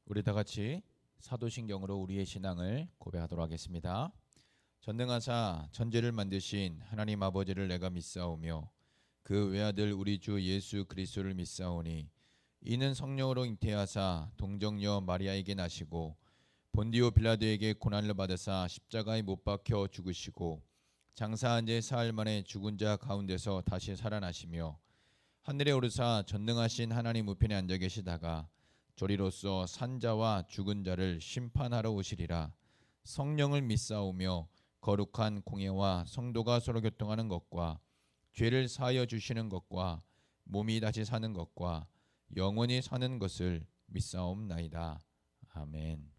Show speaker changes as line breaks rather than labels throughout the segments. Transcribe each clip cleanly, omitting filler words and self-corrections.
우리 다 같이 사도신경으로 우리의 신앙을 고백하도록 하겠습니다. 전능하사 천지를 만드신 하나님 아버지를 내가 믿사오며 그 외아들 우리 주 예수 그리스도를 믿사오니 이는 성령으로 잉태하사 동정녀 마리아에게 나시고 본디오 빌라도에게 고난을 받으사 십자가에 못 박혀 죽으시고 장사한 지 사흘 만에 죽은 자 가운데서 다시 살아나시며 하늘에 오르사 전능하신 하나님 우편에 앉아 계시다가 저리로서 산자와 죽은 자를 심판하러 오시리라. 성령을 믿사오며 거룩한 공예와 성도가 서로 교통하는 것과 죄를 사하여 주시는 것과 몸이 다시 사는 것과 영원히 사는 것을 믿사옵나이다. 아멘.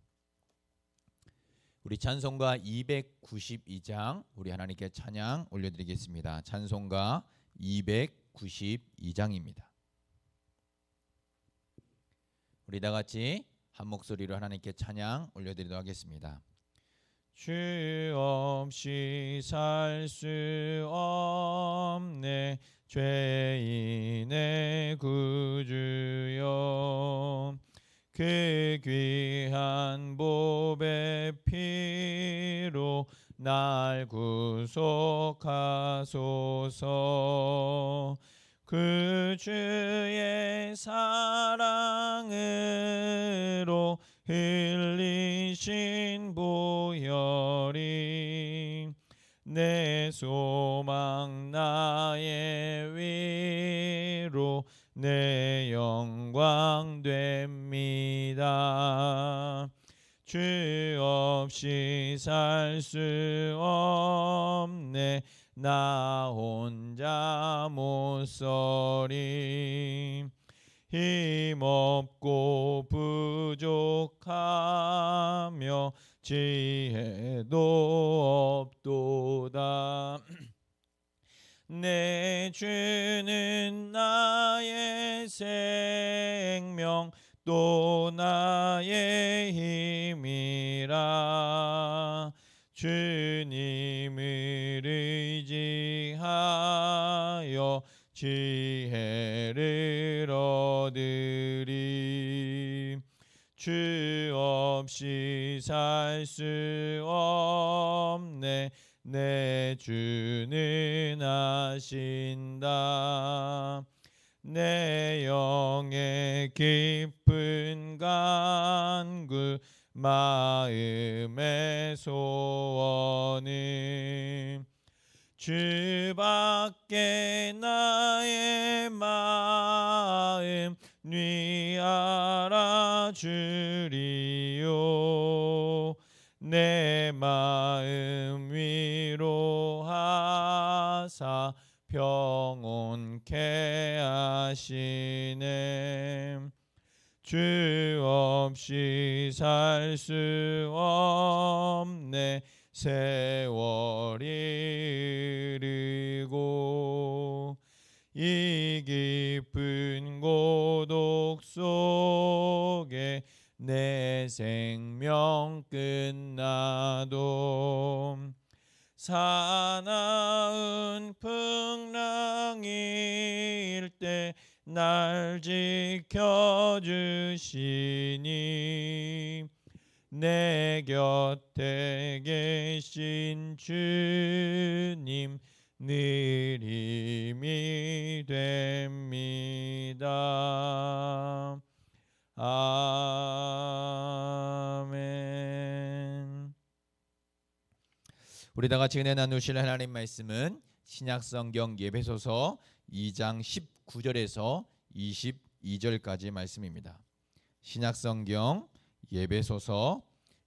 우리 찬송가 292장 우리 하나님께 찬양 올려드리겠습니다. 찬송가 292장입니다. 우리 다 같이 한 목소리로 하나님께 찬양 올려드리도록 하겠습니다. 주 없이 살 수 없네 죄인의 구주여, 그 귀한 보배 피로 날 구속하소서. 그 주의 사랑으로 흘리신 보혈이 내 소망 나의 위로 내 영광 됩니다. 주 없이 살 수 없네 나 혼자 못 서리. 힘없고 부족하며 지혜도 없도다. 내 주는 나의 생명 또 나의 힘이라. 주님을 의지하여 지혜를 얻으리. 주 없이 살 수 없네 내 주는 아신다. 내 영의 깊은 간구 마음의 소원은 주밖에 나의 마음 뉘 알아주리요. 내 마음 위로하사 평온케 하시네. 주 없이 살 수 없네 세월이 흐르고 이 깊은 고독 속에 내 생명 끝나도 사나운 풍랑일 때 날 지켜주시니 내 곁에 계신 주님 늘 힘이 됩니다. 아멘. 우리 다 같이 은혜 나누실 하나님 말씀은 신약성경 예배소서 2장 19절에서 22절까지 말씀입니다. 신약성경 예배소서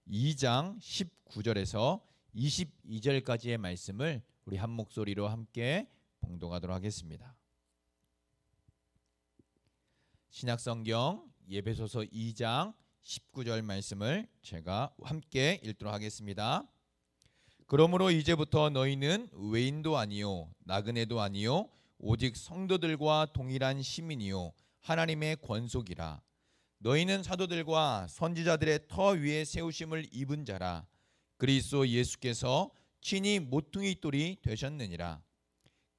2장 19절에서 22절까지의 말씀을 우리 한 목소리로 함께 봉독하도록 하겠습니다. 신약성경 예배소서 2장 19절 말씀을 제가 함께 읽도록 하겠습니다. 그러므로 이제부터 너희는 외인도 아니요 나그네도 아니요 오직 성도들과 동일한 시민이요 하나님의 권속이라. 너희는 사도들과 선지자들의 터 위에 세우심을 입은 자라. 그리스도 예수께서 친히 모퉁이 돌이 되셨느니라.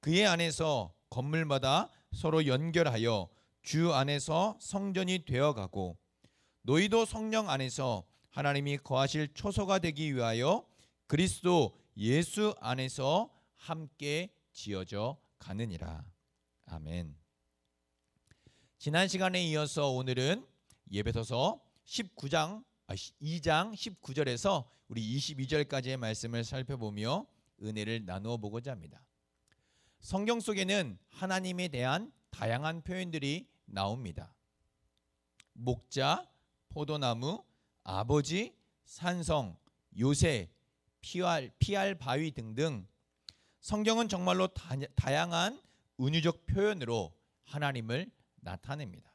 그의 안에서 건물마다 서로 연결하여 주 안에서 성전이 되어가고 너희도 성령 안에서 하나님이 거하실 초소가 되기 위하여 그리스도 예수 안에서 함께 지어져 가느니라. 아멘. 지난 시간에 이어서 오늘은 예배소서 2장 19절에서 우리 22절까지의 말씀을 살펴보며 은혜를 나누어 보고자 합니다. 성경 속에는 하나님에 대한 다양한 표현들이 나옵니다. 목자, 포도나무, 아버지, 산성, 요새, 피할 바위 등등 성경은 정말로 다양한 은유적 표현으로 하나님을 나타냅니다.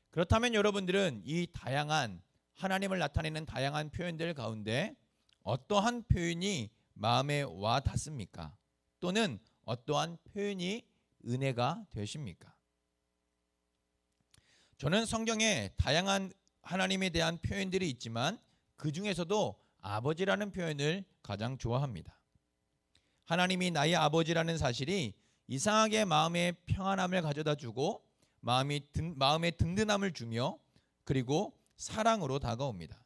그렇다면 여러분들은 이 다양한 하나님을 나타내는 다양한 표현들 가운데 어떠한 표현이 마음에 와 닿습니까? 또는 어떠한 표현이 은혜가 되십니까? 저는 성경에 다양한 하나님에 대한 표현들이 있지만 그 중에서도 아버지라는 표현을 가장 좋아합니다. 하나님이 나의 아버지라는 사실이 이상하게 마음에 평안함을 가져다 주고 마음에 든든함을 주며 그리고 사랑으로 다가옵니다.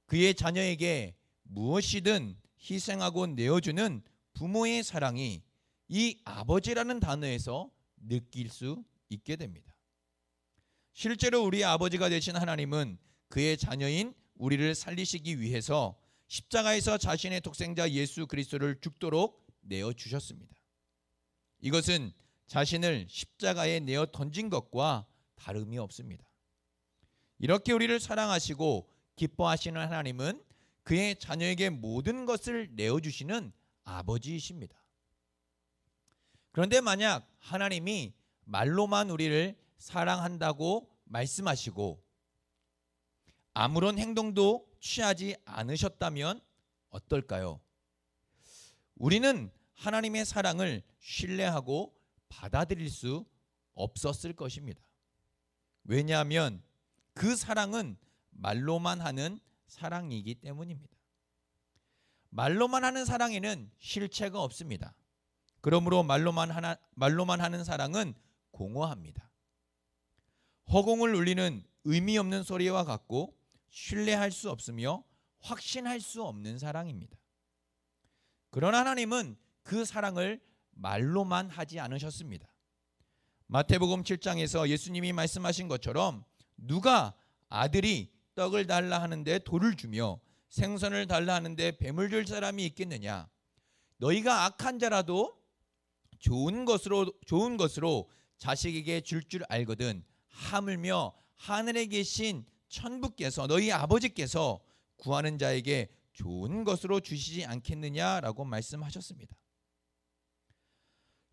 그의 자녀에게 무엇이든 희생하고 내어주는 부모의 사랑이 이 아버지라는 단어에서 느낄 수 있게 됩니다. 실제로 우리 아버지가 되신 하나님은 그의 자녀인 우리를 살리시기 위해서 십자가에서 자신의 독생자 예수 그리스도를 죽도록 내어주셨습니다. 이것은 자신을 십자가에 내어 던진 것과 다름이 없습니다. 이렇게 우리를 사랑하시고 기뻐하시는 하나님은 그의 자녀에게 모든 것을 내어주시는 아버지이십니다. 그런데 만약 하나님이 말로만 우리를 사랑한다고 말씀하시고 아무런 행동도 취하지 않으셨다면 어떨까요? 우리는 하나님의 사랑을 신뢰하고 받아들일 수 없었을 것입니다. 왜냐하면 그 사랑은 말로만 하는 사랑이기 때문입니다. 말로만 하는 사랑에는 실체가 없습니다. 그러므로 말로만 하는 사랑은 공허합니다. 허공을 울리는 의미 없는 소리와 같고 신뢰할 수 없으며 확신할 수 없는 사랑입니다. 그러나 하나님은 그 사랑을 말로만 하지 않으셨습니다. 마태복음 7장에서 예수님이 말씀하신 것처럼 누가 아들이 떡을 달라 하는데 돌을 주며 생선을 달라 하는데 뱀을 줄 사람이 있겠느냐? 너희가 악한 자라도 좋은 것으로 자식에게 줄 알거든 하물며 하늘에 계신 천부께서 너희 아버지께서 구하는 자에게 좋은 것으로 주시지 않겠느냐라고 말씀하셨습니다.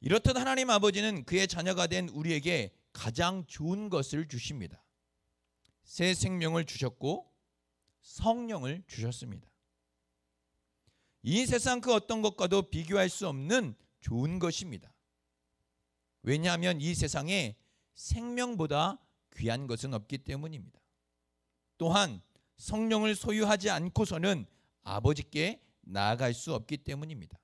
이렇듯 하나님 아버지는 그의 자녀가 된 우리에게 가장 좋은 것을 주십니다. 새 생명을 주셨고 성령을 주셨습니다. 이 세상 그 어떤 것과도 비교할 수 없는 좋은 것입니다. 왜냐하면 이 세상에 생명보다 귀한 것은 없기 때문입니다. 또한 성령을 소유하지 않고서는 아버지께 나아갈 수 없기 때문입니다.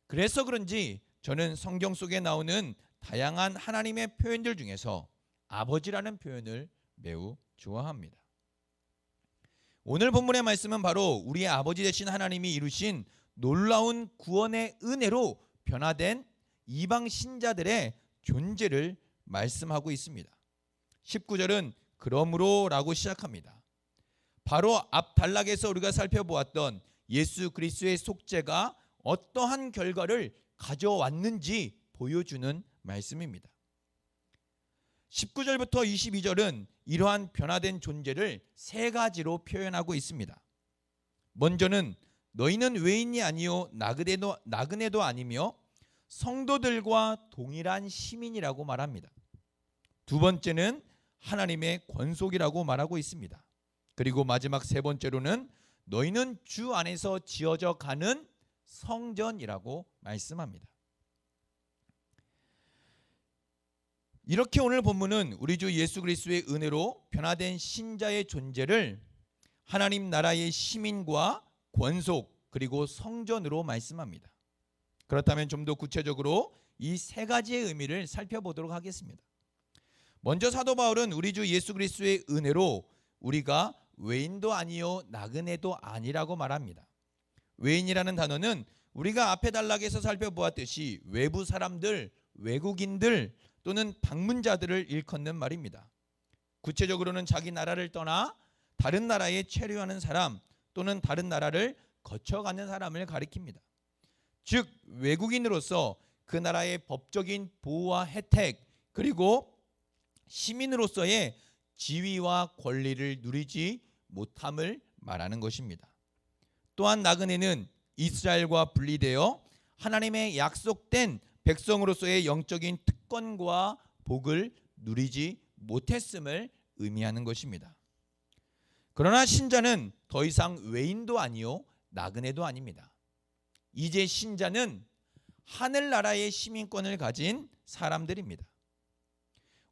그래서 그런지 저는 성경 속에 나오는 다양한 하나님의 표현들 중에서 아버지라는 표현을 매우 좋아합니다. 오늘 본문의 말씀은 바로 우리의 아버지 되신 하나님이 이루신 놀라운 구원의 은혜로 변화된 이방 신자들의 존재를 말씀하고 있습니다. 19절은 그러므로 라고 시작합니다. 바로 앞 단락에서 우리가 살펴보았던 예수 그리스도의 속죄가 어떠한 결과를 가져왔는지 보여주는 말씀입니다. 19절부터 22절은 이러한 변화된 존재를 세 가지로 표현하고 있습니다. 먼저는 너희는 외인이 아니요 나그네도 아니며 성도들과 동일한 시민이라고 말합니다. 두 번째는 하나님의 권속이라고 말하고 있습니다. 그리고 마지막 세 번째로는 너희는 주 안에서 지어져 가는 성전이라고 말씀합니다. 이렇게 오늘 본문은 우리 주 예수 그리스도의 은혜로 변화된 신자의 존재를 하나님 나라의 시민과 권속 그리고 성전으로 말씀합니다. 그렇다면 좀 더 구체적으로 이 세 가지의 의미를 살펴보도록 하겠습니다. 먼저 사도 바울은 우리 주 예수 그리스도의 은혜로 우리가 외인도 아니요 나그네도 아니라고 말합니다. 외인이라는 단어는 우리가 앞에 단락에서 살펴보았듯이 외부 사람들, 외국인들 또는 방문자들을 일컫는 말입니다. 구체적으로는 자기 나라를 떠나 다른 나라에 체류하는 사람 또는 다른 나라를 거쳐가는 사람을 가리킵니다. 즉 외국인으로서 그 나라의 법적인 보호와 혜택 그리고 시민으로서의 지위와 권리를 누리지 못함을 말하는 것입니다. 또한 나그네는 이스라엘과 분리되어 하나님의 약속된 백성으로서의 영적인 특권과 복을 누리지 못했음을 의미하는 것입니다. 그러나 신자는 더 이상 외인도 아니요 나그네도 아닙니다. 이제 신자는 하늘나라의 시민권을 가진 사람들입니다.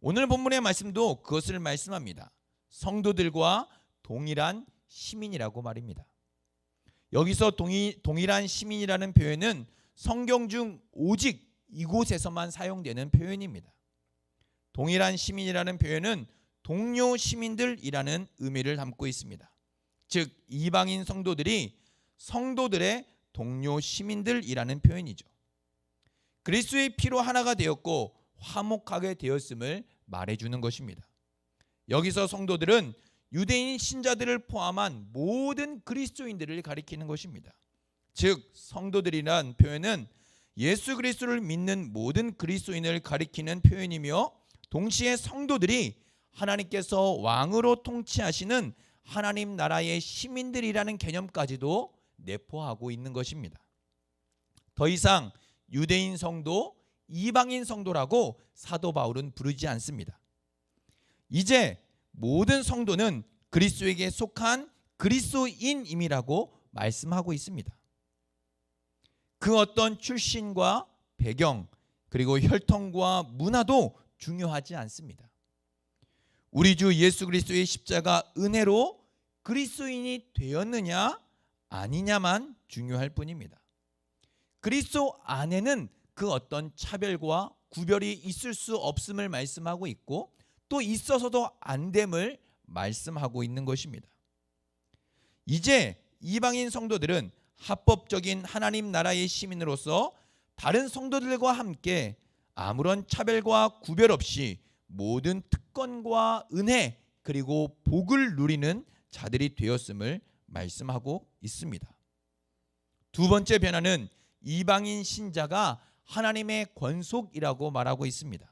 오늘 본문의 말씀도 그것을 말씀합니다. 성도들과 동일한 시민이라고 말입니다. 여기서 동일한 시민이라는 표현은 성경 중 오직 이곳에서만 사용되는 표현입니다. 동일한 시민이라는 표현은 동료 시민들이라는 의미를 담고 있습니다. 즉 이방인 성도들이 성도들의 동료 시민들이라는 표현이죠. 그리스도의 피로 하나가 되었고 화목하게 되었음을 말해주는 것입니다. 여기서 성도들은 유대인 신자들을 포함한 모든 그리스도인들을 가리키는 것입니다. 즉 성도들이란 표현은 예수 그리스도를 믿는 모든 그리스도인을 가리키는 표현이며 동시에 성도들이 하나님께서 왕으로 통치하시는 하나님 나라의 시민들이라는 개념까지도 내포하고 있는 것입니다. 더 이상 유대인 성도, 이방인 성도라고 사도 바울은 부르지 않습니다. 이제 모든 성도는 그리스도에게 속한 그리스도인임이라고 말씀하고 있습니다. 그 어떤 출신과 배경 그리고 혈통과 문화도 중요하지 않습니다. 우리 주 예수 그리스도의 십자가 은혜로 그리스도인이 되었느냐 아니냐만 중요할 뿐입니다. 그리스도 안에는 그 어떤 차별과 구별이 있을 수 없음을 말씀하고 있고 또 있어서도 안 됨을 말씀하고 있는 것입니다. 이제 이방인 성도들은 합법적인 하나님 나라의 시민으로서 다른 성도들과 함께 아무런 차별과 구별 없이 모든 특권과 은혜 그리고 복을 누리는 자들이 되었음을 말씀하고 있습니다. 두 번째 변화는 이방인 신자가 하나님의 권속이라고 말하고 있습니다.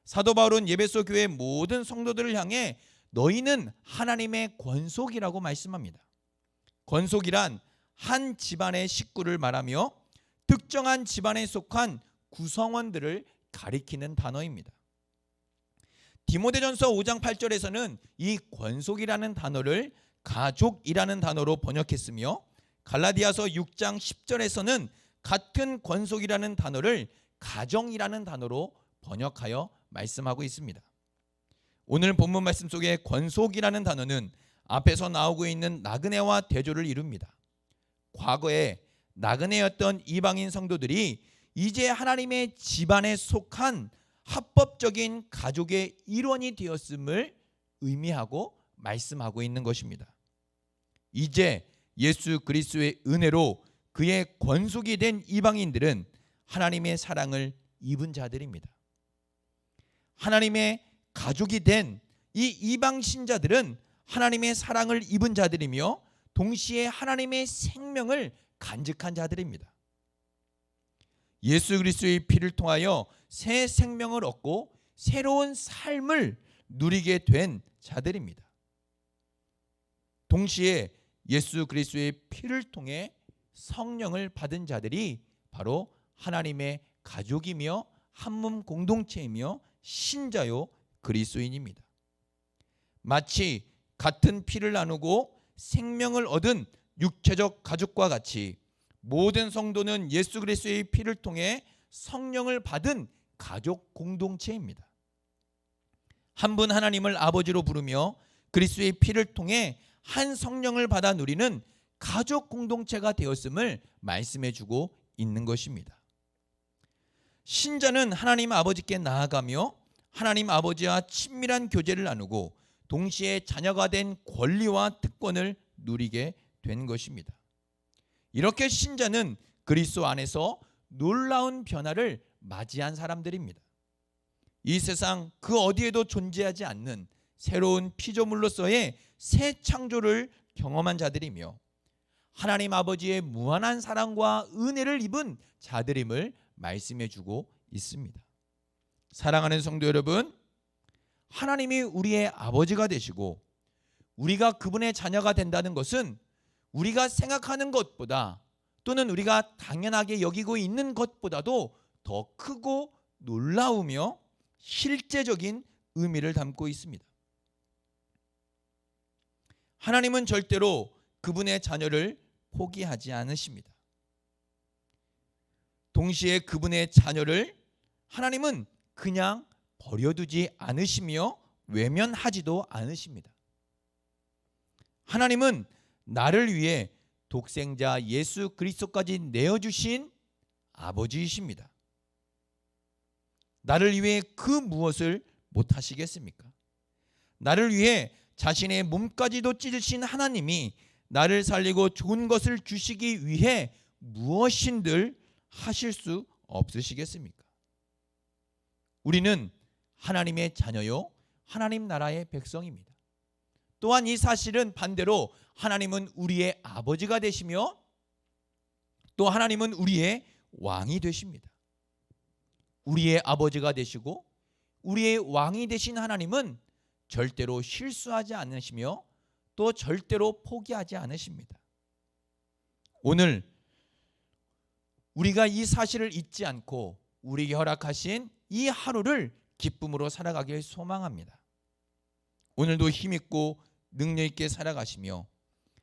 사도 바울은 에베소 교회 모든 성도들을 향해 너희는 하나님의 권속이라고 말씀합니다. 권속이란 한 집안의 식구를 말하며 특정한 집안에 속한 구성원들을 가리키는 단어입니다. 디모데전서 5장 8절에서는 이 권속이라는 단어를 가족이라는 단어로 번역했으며 갈라디아서 6장 10절에서는 같은 권속이라는 단어를 가정이라는 단어로 번역하여 말씀하고 있습니다. 오늘 본문 말씀 속에 권속이라는 단어는 앞에서 나오고 있는 나그네와 대조를 이룹니다. 과거에 나그네였던 이방인 성도들이 이제 하나님의 집안에 속한 합법적인 가족의 일원이 되었음을 의미하고 말씀하고 있는 것입니다. 이제 예수 그리스도의 은혜로 그의 권속이 된 이방인들은 하나님의 사랑을 입은 자들입니다. 하나님의 가족이 된 이 이방 신자들은 하나님의 사랑을 입은 자들이며 동시에 하나님의 생명을 간직한 자들입니다. 예수 그리스도의 피를 통하여 새 생명을 얻고 새로운 삶을 누리게 된 자들입니다. 동시에 예수 그리스도의 피를 통해 성령을 받은 자들이 바로 하나님의 가족이며 한몸 공동체이며 신자요 그리스도인입니다. 마치 같은 피를 나누고 생명을 얻은 육체적 가족과 같이 모든 성도는 예수 그리스도의 피를 통해 성령을 받은 가족 공동체입니다. 한 분 하나님을 아버지로 부르며 그리스도의 피를 통해 한 성령을 받아 누리는 가족 공동체가 되었음을 말씀해주고 있는 것입니다. 신자는 하나님 아버지께 나아가며 하나님 아버지와 친밀한 교제를 나누고 동시에 자녀가 된 권리와 특권을 누리게 된 것입니다. 이렇게 신자는 그리스도 안에서 놀라운 변화를 맞이한 사람들입니다. 이 세상 그 어디에도 존재하지 않는 새로운 피조물로서의 새 창조를 경험한 자들이며 하나님 아버지의 무한한 사랑과 은혜를 입은 자들임을 말씀해 주고 있습니다. 사랑하는 성도 여러분, 하나님이 우리의 아버지가 되시고 우리가 그분의 자녀가 된다는 것은 우리가 생각하는 것보다 또는 우리가 당연하게 여기고 있는 것보다도 더 크고 놀라우며 실제적인 의미를 담고 있습니다. 하나님은 절대로 그분의 자녀를 포기하지 않으십니다. 동시에 그분의 자녀를 하나님은 그냥 버려두지 않으시며 외면하지도 않으십니다. 하나님은 나를 위해 독생자 예수 그리스도까지 내어주신 아버지이십니다. 나를 위해 그 무엇을 못하시겠습니까? 나를 위해 자신의 몸까지도 찢으신 하나님이 나를 살리고 좋은 것을 주시기 위해 무엇인들 하실 수 없으시겠습니까? 우리는 하나님의 자녀요 하나님 나라의 백성입니다. 또한 이 사실은 반대로 하나님은 우리의 아버지가 되시며 또 하나님은 우리의 왕이 되십니다. 우리의 아버지가 되시고 우리의 왕이 되신 하나님은 절대로 실수하지 않으시며 또 절대로 포기하지 않으십니다. 오늘 우리가 이 사실을 잊지 않고 우리에게 허락하신 이 하루를 기쁨으로 살아가길 소망합니다. 오늘도 힘있고 능력있게 살아가시며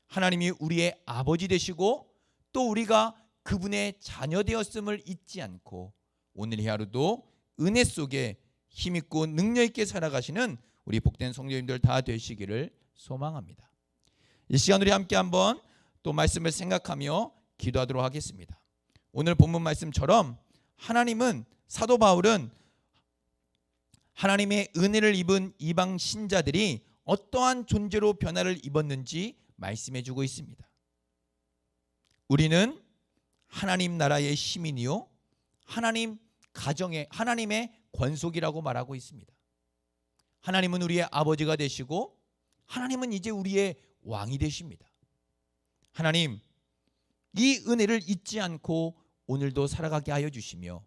하나님이 우리의 아버지 되시고 또 우리가 그분의 자녀 되었음을 잊지 않고 오늘 이 하루도 은혜 속에 힘있고 능력있게 살아가시는 우리 복된 성도님들 다 되시기를 소망합니다. 이 시간 우리 함께 한번 또 말씀을 생각하며 기도하도록 하겠습니다. 오늘 본문 말씀처럼 하나님은 사도 바울은 하나님의 은혜를 입은 이방 신자들이 어떠한 존재로 변화를 입었는지 말씀해 주고 있습니다. 우리는 하나님 나라의 시민이요 하나님 가정의 하나님의 권속이라고 말하고 있습니다. 하나님은 우리의 아버지가 되시고 하나님은 이제 우리의 왕이 되십니다. 하나님, 이 은혜를 잊지 않고 오늘도 살아가게 하여 주시며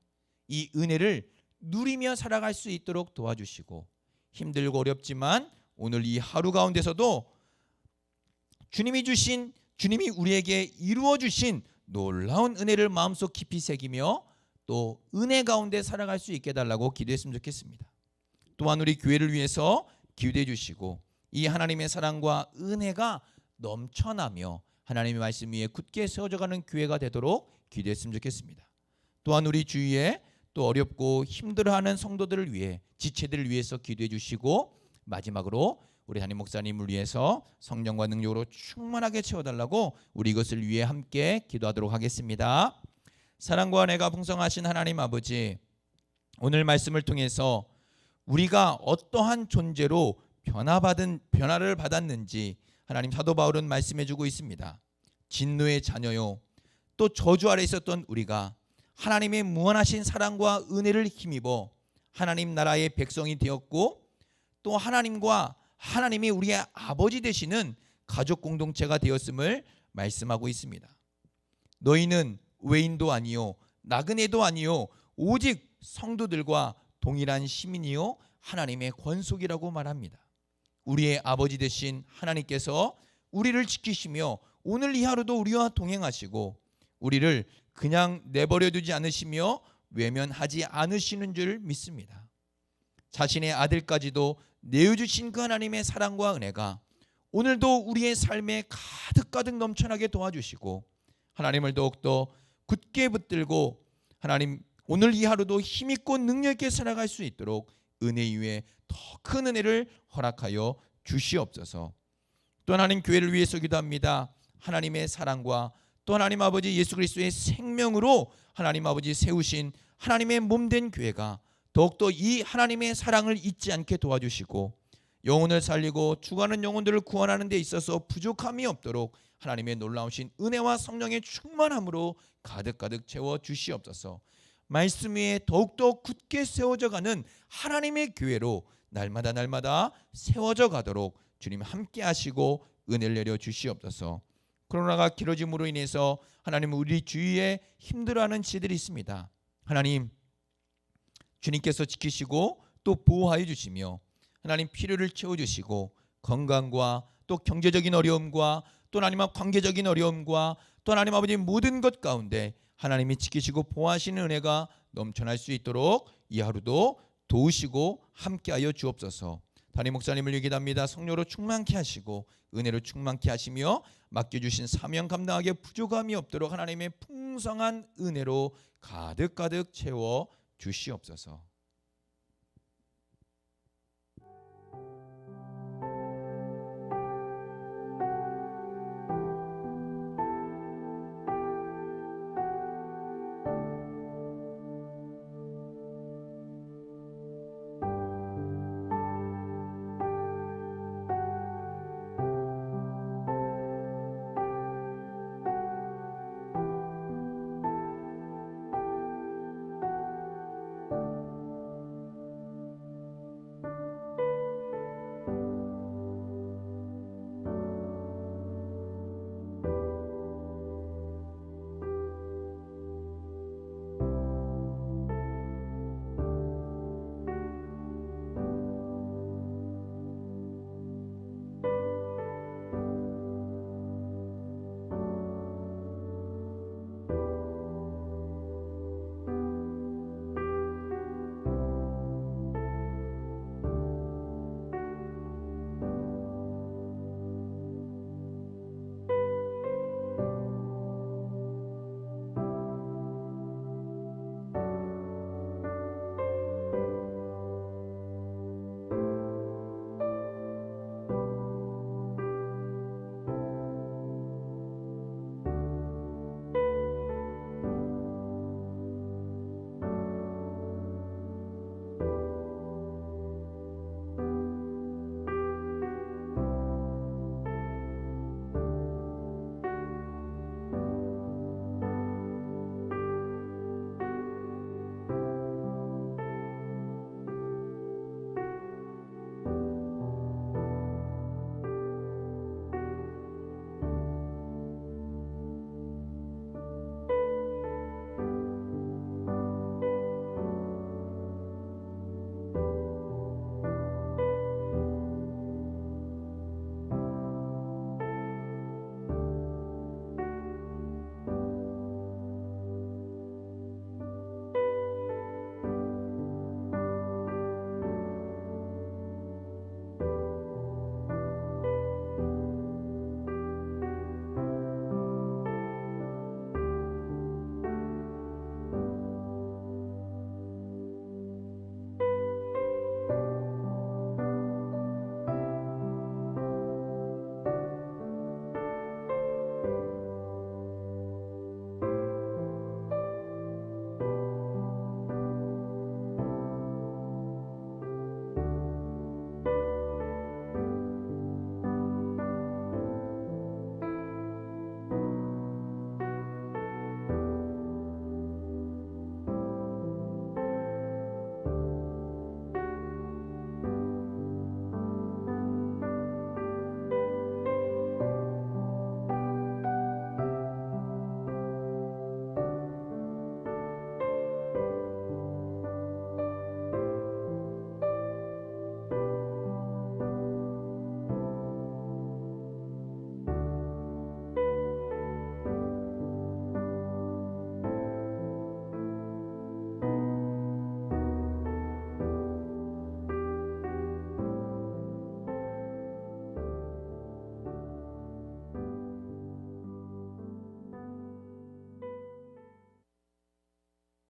이 은혜를 누리며 살아갈 수 있도록 도와주시고 힘들고 어렵지만 오늘 이 하루 가운데서도 주님이 우리에게 이루어 주신 놀라운 은혜를 마음속 깊이 새기며 또 은혜 가운데 살아갈 수 있게 해달라고 기도했으면 좋겠습니다. 또한 우리 교회를 위해서 기도해 주시고 이 하나님의 사랑과 은혜가 넘쳐나며 하나님의 말씀 위에 굳게 세워져가는 교회가 되도록 기도했으면 좋겠습니다. 또한 우리 주위에 또 어렵고 힘들어하는 성도들을 위해 지체들을 위해서 기도해 주시고 마지막으로 우리 담임 목사님을 위해서 성령과 능력으로 충만하게 채워달라고 우리 이것을 위해 함께 기도하도록 하겠습니다. 사랑과 은혜가 풍성하신 하나님 아버지, 오늘 말씀을 통해서 우리가 어떠한 존재로 변화를 받았는지 하나님 사도 바울은 말씀해주고 있습니다. 진노의 자녀요 또 저주 아래 있었던 우리가 하나님의 무한하신 사랑과 은혜를 힘입어 하나님 나라의 백성이 되었고 또 하나님이 우리의 아버지 되시는 가족 공동체가 되었음을 말씀하고 있습니다. 너희는 외인도 아니요 나그네도 아니요 오직 성도들과 동일한 시민이요 하나님의 권속이라고 말합니다. 우리의 아버지 되신 하나님께서 우리를 지키시며 오늘 이 하루도 우리와 동행하시고 우리를 그냥 내버려 두지 않으시며 외면하지 않으시는 줄 믿습니다. 자신의 아들까지도 내어주신 그 하나님의 사랑과 은혜가 오늘도 우리의 삶에 가득가득 넘쳐나게 도와주시고 하나님을 더욱더 굳게 붙들고 하나님 오늘 이 하루도 힘있고 능력있게 살아갈 수 있도록 은혜 위에 더 큰 은혜를 허락하여 주시옵소서. 또 하나님 교회를 위해서 기도합니다. 하나님의 사랑과 또 하나님 아버지 예수 그리스도의 생명으로 하나님 아버지 세우신 하나님의 몸된 교회가 더욱더 이 하나님의 사랑을 잊지 않게 도와주시고 영혼을 살리고 죽어가는 영혼들을 구원하는 데 있어서 부족함이 없도록 하나님의 놀라우신 은혜와 성령의 충만함으로 가득가득 채워 주시옵소서. 말씀 위에 더욱더 굳게 세워져가는 하나님의 교회로 날마다 세워져 가도록 주님 함께 하시고 은혜를 내려 주시옵소서. 코로나가 길어짐으로 인해서 하나님 우리 주위에 힘들어하는 지들이 있습니다. 하나님 주님께서 지키시고 또 보호하여 주시며 하나님 필요를 채워주시고 건강과 또 경제적인 어려움과 또 하나님 앞 관계적인 어려움과 또 하나님 아버지 모든 것 가운데 하나님이 지키시고 보호하시는 은혜가 넘쳐날 수 있도록 이 하루도 도우시고 함께하여 주옵소서. 담임 목사님을 얘기합니다. 성령으로 충만케 하시고 은혜로 충만케 하시며 맡겨주신 사명 감당하기에 부족함이 없도록 하나님의 풍성한 은혜로 가득가득 채워 주시옵소서.